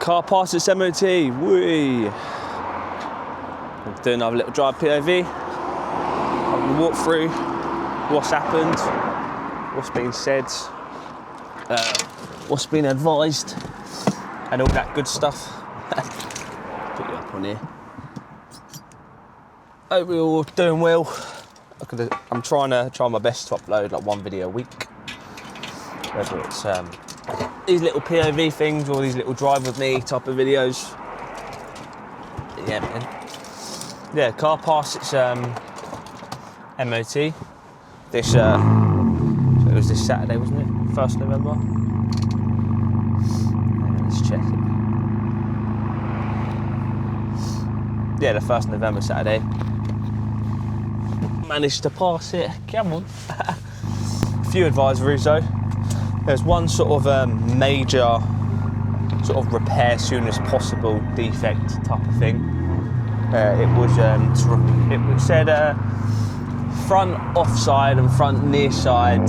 Car past its MOT, whee! I'm doing another little drive POV. I'm going to walk through what's happened, what's been said, what's been advised, and all that good stuff. Put you up on here. Hope we're all doing well. I'm trying my best to upload like one video a week. Whether it's these little POV things or these little drive with me type of videos. Yeah, man. Yeah, car past its MOT. This it was this Saturday, wasn't it? 1st November. Let's check it. Yeah, the 1st November Saturday. Managed to pass it. Come on. A few advisories though. There's one sort of major sort of repair soon as possible defect type of thing. It said front offside and front near side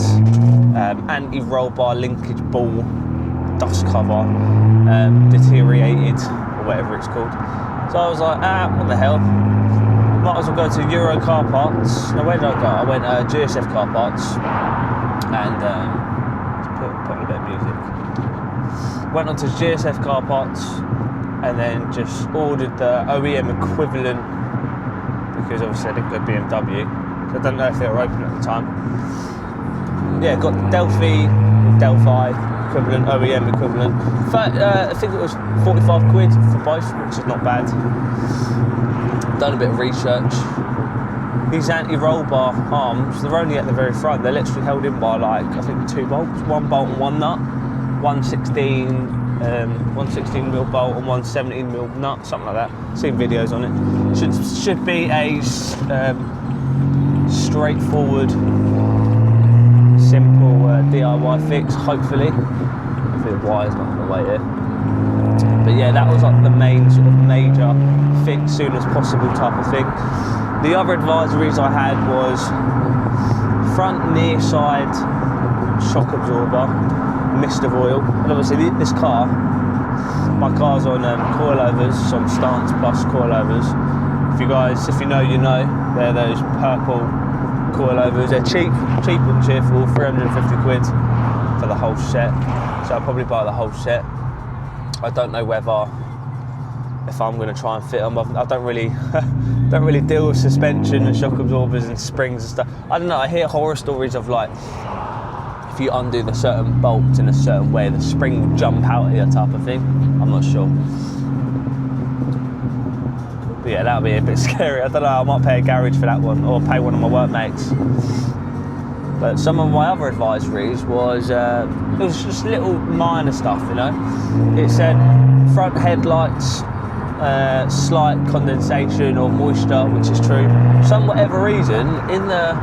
anti-roll bar linkage ball dust cover deteriorated or whatever it's called. So I was like, what the hell? Might as well go to Euro Car Parts. Now where did I go? I went GSF Car Parts and put a bit of music. Went on to GSF Car Parts and then just ordered the OEM equivalent because obviously I didn't go BMW, so I don't know if they were open at the time. Yeah, got Delphi equivalent, OEM equivalent. I think it was 45 quid for both, which is not bad. Done a bit of research. These anti-roll bar arms, they're only at the very front. They're literally held in by like, I think 2 bolts, 1 bolt and 1 nut. 116mm bolt and 117mm nut, something like that. Seen videos on it. Should be a straightforward, simple DIY fix, hopefully. Hopefully the wire's not in the way here. But yeah, that was like the main sort of major fix soon as possible type of thing. The other advisories I had was front near side shock absorber, mist of oil. And obviously this car, my car's on coilovers, so on stance plus coilovers. If you know, you know. They're those purple coilovers. They're cheap and cheerful, 350 quid for the whole set. So I'll probably buy the whole set. I don't know if I'm going to try and fit them. I don't really deal with suspension and shock absorbers and springs and stuff. I don't know. I hear horror stories of like if you undo the certain bolts in a certain way, the spring will jump out at you type of thing. I'm not sure. But yeah, that'll be a bit scary. I don't know. I might pay a garage for that one or pay one of my workmates. But some of my other advisories was it was just little minor stuff, you know. It said front headlights, slight condensation or moisture, which is true. For some whatever reason, in the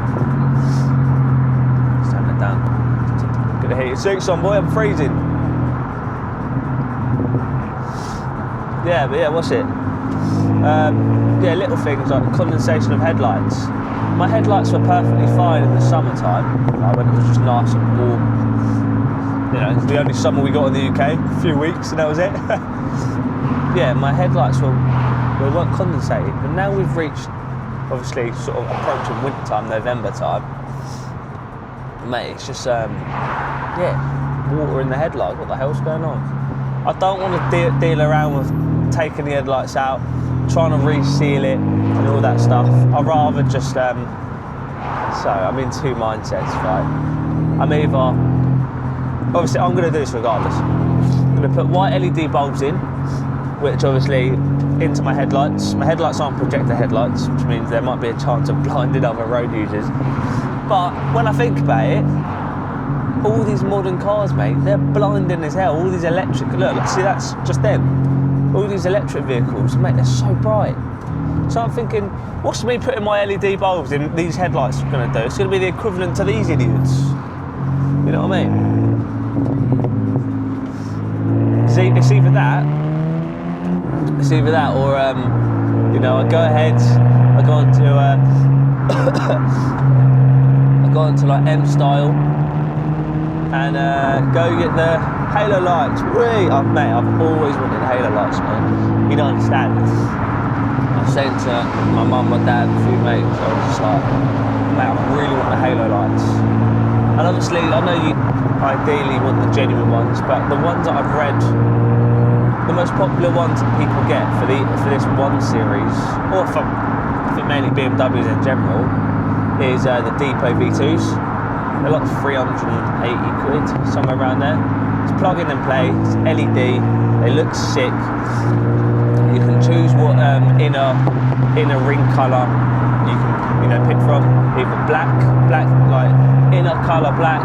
stand it down. Gonna heat your suits on, boy. I'm freezing. Yeah, but yeah, what's it? Yeah, little things like condensation of headlights. My headlights were perfectly fine in the summertime, when it was just nice and warm. You know, it's the only summer we got in the UK, a few weeks, and that was it. Yeah, my headlights weren't condensated, but now we've reached, obviously, sort of approaching winter time, November time. Mate, it's just, yeah, water in the headlight. What the hell's going on? I don't want to deal around with taking the headlights out, trying to reseal it and all that stuff. I'd rather just, so I'm in two mindsets, right? I'm either, obviously I'm going to do this regardless. I'm going to put white LED bulbs in, which obviously into my headlights. My headlights aren't projector headlights, which means there might be a chance of blinding other road users. But when I think about it, all these modern cars, mate, they're blinding as hell. All these electric, look, see, that's just them. All these electric vehicles, mate, they're so bright. So I'm thinking, what's me putting my LED bulbs in these headlights going to do? It's going to be the equivalent to these idiots. You know what I mean? It's either that or, you know, I go ahead, I go into like M style and go get the Halo lights, whee! Mate, I've always wanted halo lights, man. You don't understand. I was saying to my mum, my dad, a few mates, I was just like, mate, I really want the halo lights. And obviously, I know you ideally want the genuine ones, but the ones that I've read, the most popular ones that people get for this 1 Series, or for mainly BMWs in general, is the Depot V2s. They're like 380 quid, somewhere around there. It's plug in and play, it's LED, they look sick. You can choose what inner ring colour you can pick from, either black like inner colour black,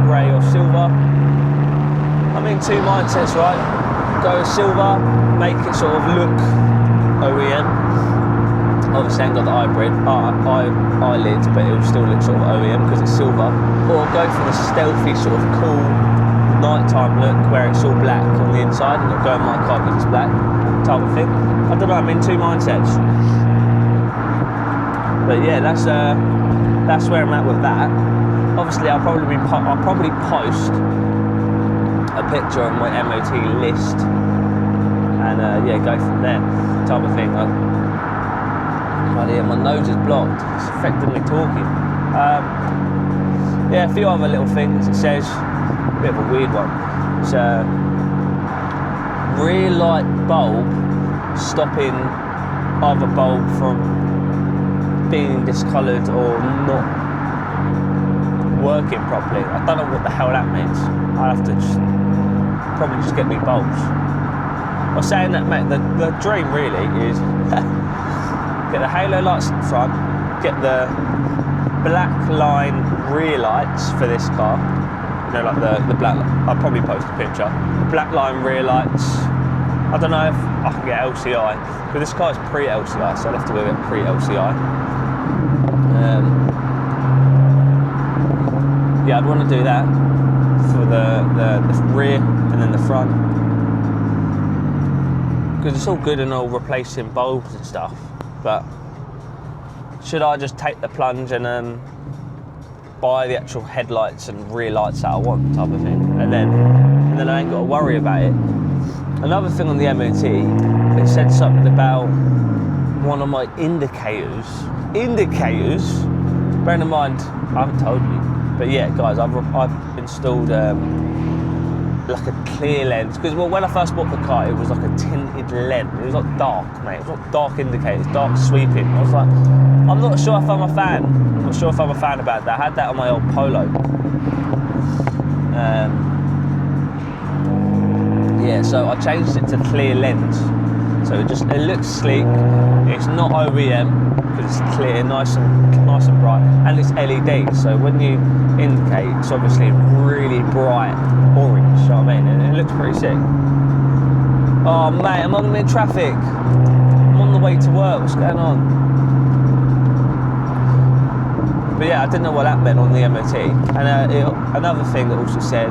grey or silver. I'm in two mindsets, right? Go silver, make it sort of look OEM. Obviously I ain't got the hybrid eyelids, but it'll still look sort of OEM because it's silver. Or go for the stealthy sort of cool nighttime look where it's all black on the inside and it'll go in my car because it's black type of thing. I don't know, I'm in two mindsets. But yeah, that's where I'm at with that. Obviously I'll probably post a picture of my MOT list and yeah, go from there type of thing. My nose is blocked, it's affecting me talking. Yeah, a few other little things. It says, a bit of a weird one, it's a rear light bulb stopping other bulb from being discoloured or not working properly. I don't know what the hell that means. I have to probably just get me bulbs. I was saying that, mate, the dream really is get the halo lights in front, get the black line rear lights for this car. You know, like the black, I'll probably post a picture. The black line rear lights. I don't know if I can get LCI, but this car is pre-LCI, so I'll have to go get pre-LCI. Yeah, I'd want to do that for the rear and then the front. Because it's all good and all replacing bulbs and stuff, but should I just take the plunge and buy the actual headlights and rear lights that I want type of thing, and then I ain't got to worry about it. Another thing on the MOT, it said something about one of my indicators. Bearing in mind, I haven't told you, but yeah, guys, I've installed like a clear lens, because when I first bought the car, it was like a tinted lens. It was like dark, mate. It was like dark indicators, dark sweeping. I was like, I'm not sure if I'm a fan. I'm not sure if I'm a fan about that. I had that on my old Polo. Yeah, so I changed it to clear lens. So it looks sleek. It's not OEM because it's clear, nice and bright, and it's LED. So when you indicate, it's obviously really bright orange. You know what I mean? And it looks pretty sick. Oh mate, I'm on mid-traffic. I'm on the way to work. What's going on? But yeah, I didn't know what that meant on the MOT. And another thing that also said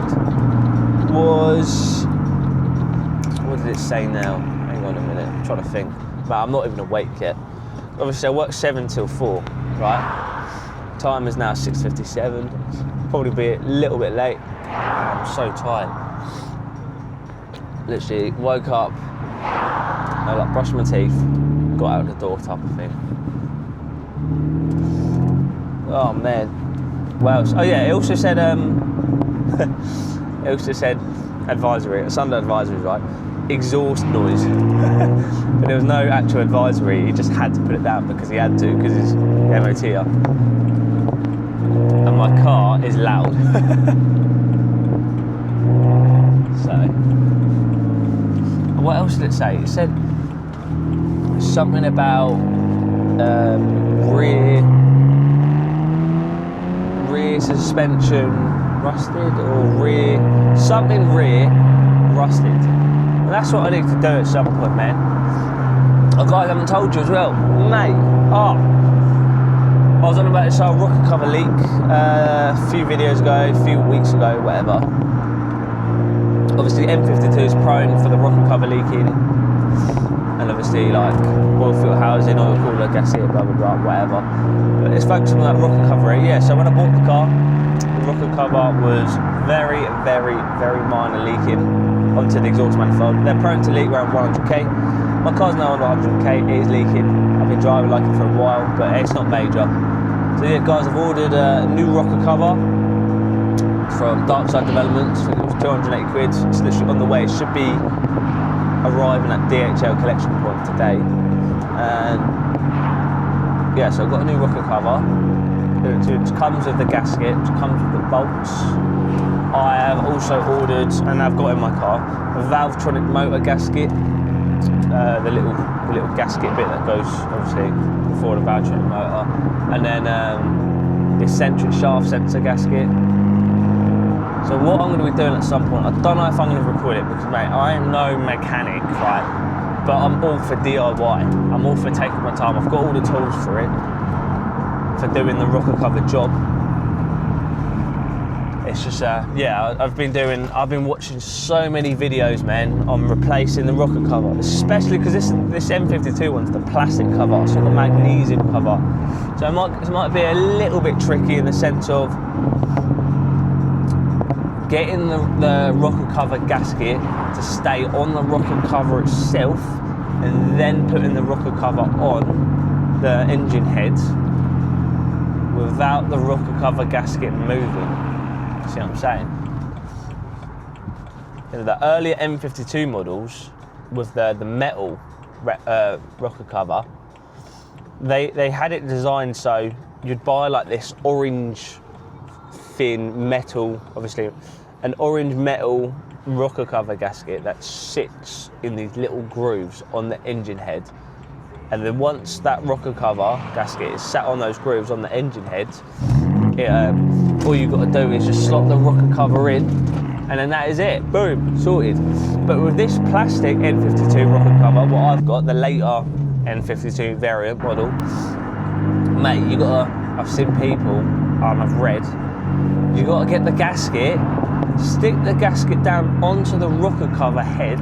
was, what did it say now? Hang on a minute, I'm trying to think. But I'm not even awake yet. Obviously I work 7 till 4, right? Time is now 6:57. Probably be a little bit late. I'm so tired. Literally woke up, I like brushed my teeth, got out the door type of thing. Oh man. What else? Oh yeah, it also said advisory, Sunday advisory, right? Exhaust noise. But there was no actual advisory, he just had to put it down because he had to, because it's MOT up. And my car is loud. So, what else did it say? It said something about rear suspension rusted, or rear rusted. And that's what I need to do at some point, man. Oh guys, I haven't told you as well, mate. I was on about this whole rocket cover leak a few videos ago, a few weeks ago, whatever. Obviously N52 is prone for the rocket cover leaking, and obviously like oil filter housing, oil cooler, gasket, blah blah blah, whatever. But it's focusing on that rocket cover, yeah. So when I bought the car, rocker cover was very, very, very minor leaking onto the exhaust manifold. They're prone to leak around 100k. My car's now on 100k, it is leaking. I've been driving like it for a while, but it's not major. So yeah, guys, I've ordered a new rocker cover from Darkside Developments. I think it was 280 quid. It's literally on the way. It should be arriving at DHL collection point today. And yeah, so I've got a new rocker cover. It comes with the gasket, it comes with the bolts. I have also ordered, and I've got in my car, a Valvetronic motor gasket. The little gasket bit that goes obviously before the Valvetronic motor, and then the eccentric shaft sensor gasket. So what I'm going to be doing at some point, I don't know if I'm going to record it because mate, I am no mechanic, right? But I'm all for DIY. I'm all for taking my time. I've got all the tools for it, for doing the rocker cover job. It's just, yeah, I've been watching so many videos, man, on replacing the rocker cover, especially because this N52 one's the plastic cover, it's not the magnesium cover. So it might be a little bit tricky in the sense of getting the rocker cover gasket to stay on the rocker cover itself, and then putting the rocker cover on the engine head without the rocker cover gasket moving. See what I'm saying? You know, the earlier M52 models with the metal rocker cover, they had it designed so you'd buy like this orange thin metal, obviously an orange metal rocker cover gasket that sits in these little grooves on the engine head, and then once that rocker cover gasket is sat on those grooves on the engine head, all you've got to do is just slot the rocker cover in, and then that is it. Boom, sorted. But with this plastic N52 rocker cover, what I've got, the later N52 variant model, mate, I've seen people, and I've read, you got to get the gasket, stick the gasket down onto the rocker cover head,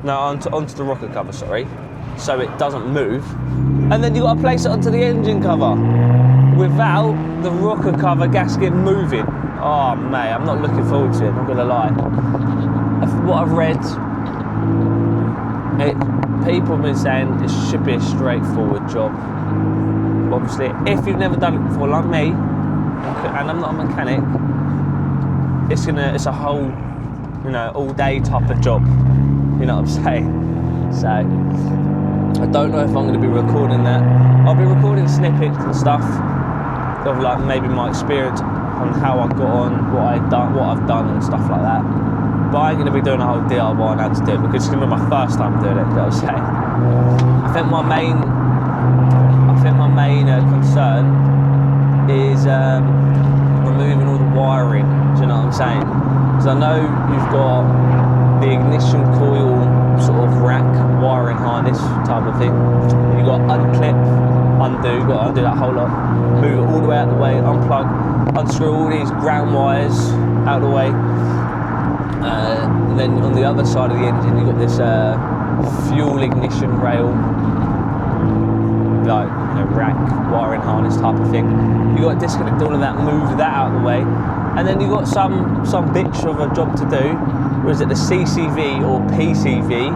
onto the rocker cover, sorry, so it doesn't move, and then you got to place it onto the engine cover without the rocker cover gasket moving. Oh mate, I'm not looking forward to it, I'm not gonna lie. What I've read, people have been saying it should be a straightforward job. Obviously, if you've never done it before, like me, and I'm not a mechanic, it's a whole, all day type of job. You know what I'm saying? So I don't know if I'm going to be recording that. I'll be recording snippets and stuff of like maybe my experience on how I got on, what I've done and stuff like that. But I ain't going to be doing a whole DIY on how to do it because it's going to be my first time doing it, you know what I'm saying? I think my main concern is removing all the wiring, do you know what I'm saying? Because I know you've got the ignition coil sort of rack wiring harness type of thing. You've got unclip, undo, you've got to undo that whole lot, move it all the way out of the way, unplug, unscrew all these ground wires out of the way. And then on the other side of the engine you've got this fuel ignition rail, like rack wiring harness type of thing. You've got to disconnect all of that, move that out of the way, and then you've got some bitch of a job to do. Was it the CCV or PCV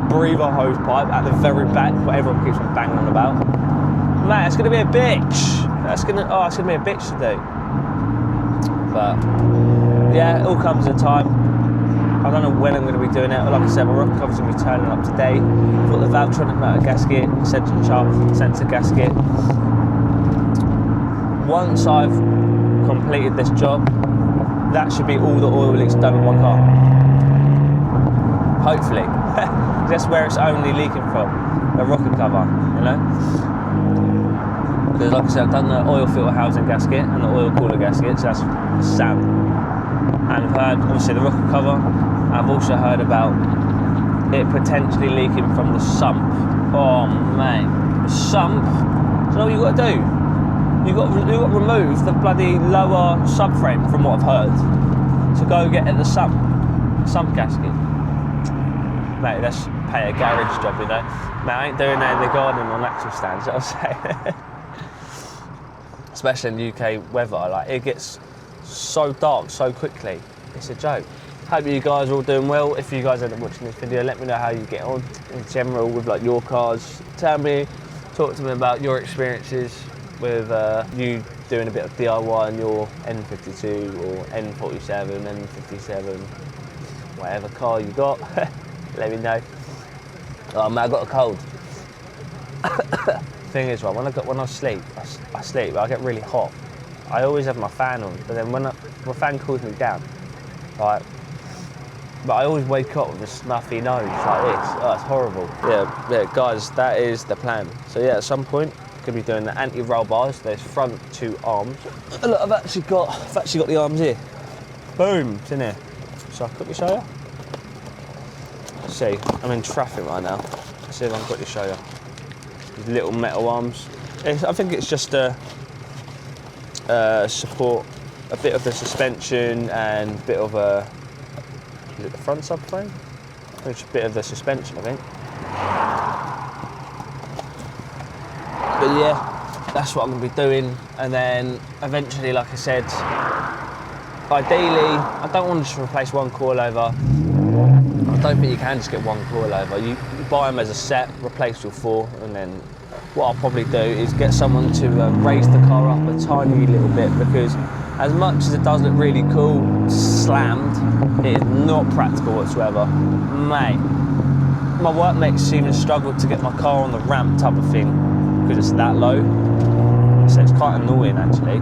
breather hose pipe at the very back, what everyone keeps on banging on about? Mate, it's going to be a bitch. It's going to be a bitch to do. But yeah, it all comes in time. I don't know when I'm going to be doing it. Like I said, my rocker cover's going to be turning up today. I've got the Valvetronic motor gasket, eccentric shaft sensor gasket. Once I've completed this job, that should be all the oil leaks done on my car. Hopefully. That's where it's only leaking from, the rocker cover, Because like I said, I've done the oil filter housing gasket and the oil cooler gasket, so that's sound. And I've heard, obviously, the rocker cover. I've also heard about it potentially leaking from the sump. Oh mate, the sump. So what you got to do? You got to remove the bloody lower subframe, from what I've heard, to go get at the sump gasket. Mate, let's pay a garage job, Mate, I ain't doing that in the garden on actual stands, you know what I'm saying? Especially in the UK weather, like it gets so dark so quickly. It's a joke. Hope you guys are all doing well. If you guys end up watching this video, let me know how you get on in general with like your cars. Talk to me about your experiences with you doing a bit of DIY on your N52 or N47, N57, whatever car you got. Let me know. Oh man, I got a cold. Thing is, right, when I sleep, I get really hot. I always have my fan on, but then when my fan cools me down, right? But I always wake up with a snuffy nose like this. Oh, it's horrible. Yeah, guys, that is the plan. So yeah, at some point, I'm gonna be doing the anti-roll bars. There's front 2 arms. And look, I've actually got the arms here. Boom, it's in here. So I'll quickly show you. Let's see, I'm in traffic right now. Let's see if I can quickly show you. These little metal arms. I think it's just to support a bit of the suspension and a bit of a, is it the front subframe? It's a bit of the suspension, I think. But yeah, that's what I'm going to be doing. And then eventually, like I said, ideally, I don't want to just replace one coilover. I don't think you can just get one coilover. You buy them as a set, replace your 4, and then what I'll probably do is get someone to raise the car up a tiny little bit, because as much as it does look really cool, slammed, it is not practical whatsoever. Mate, my workmates even struggled to get my car on the ramp type of thing because it's that low. So it's quite annoying actually.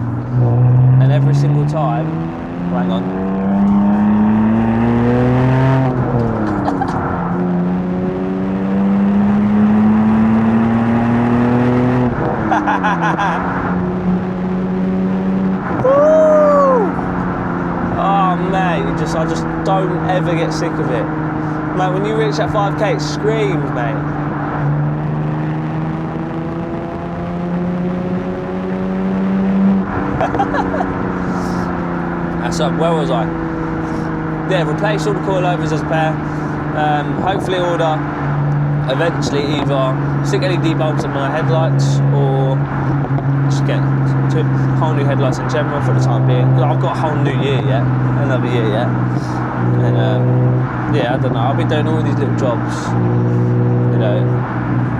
And every single time, hang on. I just don't ever get sick of it. Mate, when you reach that 5k, it screams, mate. That's up, where was I? Yeah, replace all the coilovers as a pair. Hopefully order, eventually either stick LED bulbs in my headlights or just get 2 whole new headlights in general for the time being. I've got a whole new year yet, another year yet. And yeah, I don't know, I'll be doing all these little jobs, you know,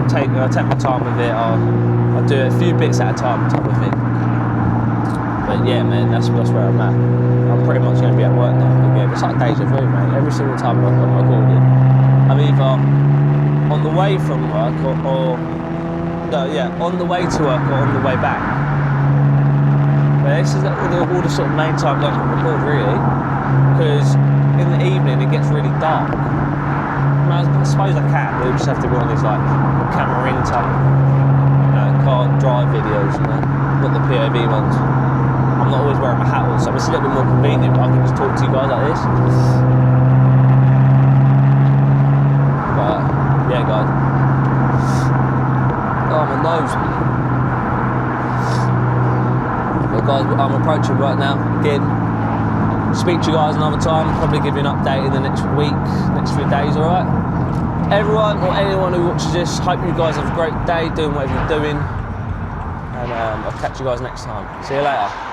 I'll take my time with it, I'll do a few bits at a time type of thing. But yeah, man, that's where I'm at. I'm pretty much going to be at work now again. It's like deja vu, mate. Every single time I'm recording, I'm either on the way from work or on the way to work or on the way back. But this is all the sort of main times I can record, really, because in the evening it gets really dark. I suppose I can, but we just have to be on these like camera in type, car drive videos, not the POV ones. I'm not always wearing my hat on, so it's a little bit more convenient, but I can just talk to you guys like this. But yeah, guys. Oh, my nose. Well, guys, I'm approaching work now. Again, speak to you guys another time. Probably give you an update in the next week, next few days, alright? Everyone or anyone who watches this, hope you guys have a great day doing whatever you're doing. And I'll catch you guys next time. See you later.